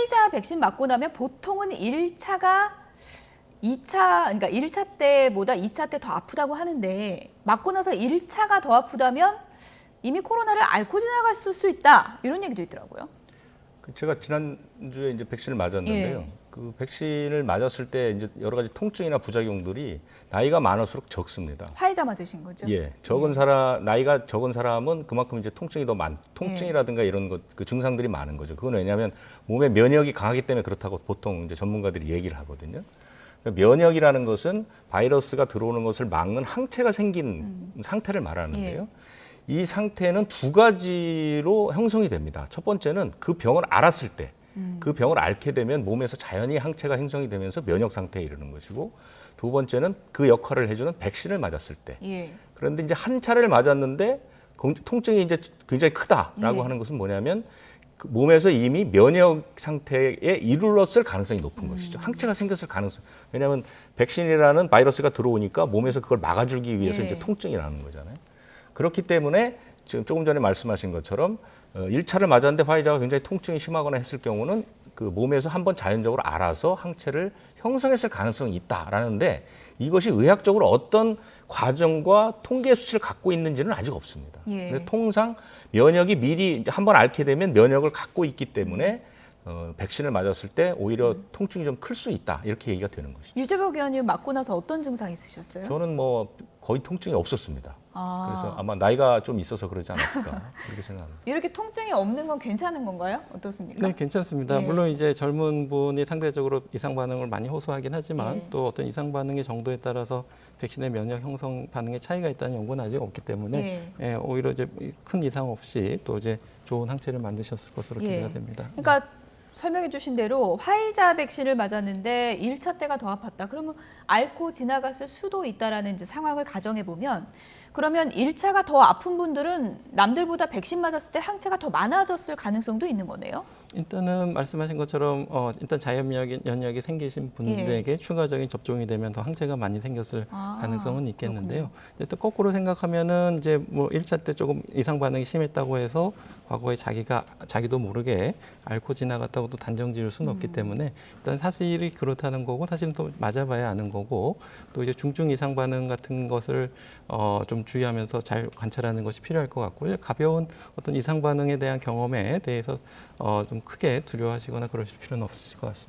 화이자 백신 맞고 나면 보통은 1차가 2차, 그러니까 1차 때보다 2차 때 더 아프다고 하는데 맞고 나서 1차가 더 아프다면 이미 코로나를 앓고 지나갔을 수 있다. 이런 얘기도 있더라고요. 제가 지난주에 이제 백신을 맞았는데요. 예. 그 백신을 맞았을 때 이제 여러 가지 통증이나 부작용들이 나이가 많을수록 적습니다. 화이자 맞으신 거죠? 예, 나이가 적은 사람은 그만큼 이제 통증이 더 통증이라든가 이런 그 증상들이 많은 거죠. 그건 왜냐하면 몸의 면역이 강하기 때문에 그렇다고 보통 이제 전문가들이 얘기를 하거든요. 그러니까 면역이라는 것은 바이러스가 들어오는 것을 막는 항체가 생긴 상태를 말하는데요. 이 상태는 두 가지로 형성이 됩니다. 첫 번째는 그 병을 앓았을 때, 그 병을 앓게 되면 몸에서 자연히 항체가 형성이 되면서 면역 상태에 이르는 것이고, 두 번째는 그 역할을 해주는 백신을 맞았을 때. 그런데 이제 한 차례를 맞았는데 통증이 이제 굉장히 크다라고 하는 것은 뭐냐면 그 몸에서 이미 면역 상태에 이르렀을 가능성이 높은 것이죠. 항체가 생겼을 가능성. 왜냐하면 백신이라는 바이러스가 들어오니까 몸에서 그걸 막아주기 위해서 이제 통증이 나는 거잖아요. 그렇기 때문에 지금 조금 전에 말씀하신 것처럼 1차를 맞았는데 화이자가 굉장히 통증이 심하거나 했을 경우는 그 몸에서 한번 자연적으로 알아서 항체를 형성했을 가능성이 있다라는데 이것이 의학적으로 어떤 과정과 통계 수치를 갖고 있는지는 아직 없습니다. 근데 통상 면역이 미리 한번 앓게 되면 면역을 갖고 있기 때문에 백신을 맞았을 때 오히려 통증이 좀 클 수 있다 이렇게 얘기가 되는 것이죠. 유재석 의원님 맞고 나서 어떤 증상 있으셨어요? 저는 뭐 거의 통증이 없었습니다. 그래서 아마 나이가 좀 있어서 그러지 않았을까 그렇게 생각합니다. 이렇게 통증이 없는 건 괜찮은 건가요? 어떻습니까? 네, 괜찮습니다. 물론 이제 젊은 분이 상대적으로 이상 반응을 많이 호소하긴 하지만 또 어떤 이상 반응의 정도에 따라서 백신의 면역 형성 반응의 차이가 있다는 연구는 아직 없기 때문에 오히려 이제 큰 이상 없이 또 이제 좋은 항체를 만드셨을 것으로 기대가 됩니다. 그러니까 설명해 주신 대로 화이자 백신을 맞았는데 1차 때가 더 아팠다. 그러면 앓고 지나갔을 수도 있다라는 이제 상황을 가정해 보면 그러면 1차가 더 아픈 분들은 남들보다 백신 맞았을 때 항체가 더 많아졌을 가능성도 있는 거네요. 일단은 말씀하신 것처럼 일단 연역이 생기신 분들에게 추가적인 접종이 되면 더 항체가 많이 생겼을 가능성은 있겠는데요. 근데 또 거꾸로 생각하면은 이제 뭐 1차 때 조금 이상 반응이 심했다고 해서 과거에 자기도 모르게 앓고 지나갔다고도 단정 지을 수는 없기 때문에 일단 사실이 그렇다는 거고 사실은 또 맞아봐야 아는 거고 또 이제 중증 이상 반응 같은 것을 좀 주의하면서 잘 관찰하는 것이 필요할 것 같고요. 가벼운 어떤 이상 반응에 대한 경험에 대해서 좀 크게 두려워하시거나 그러실 필요는 없으실 것 같습니다.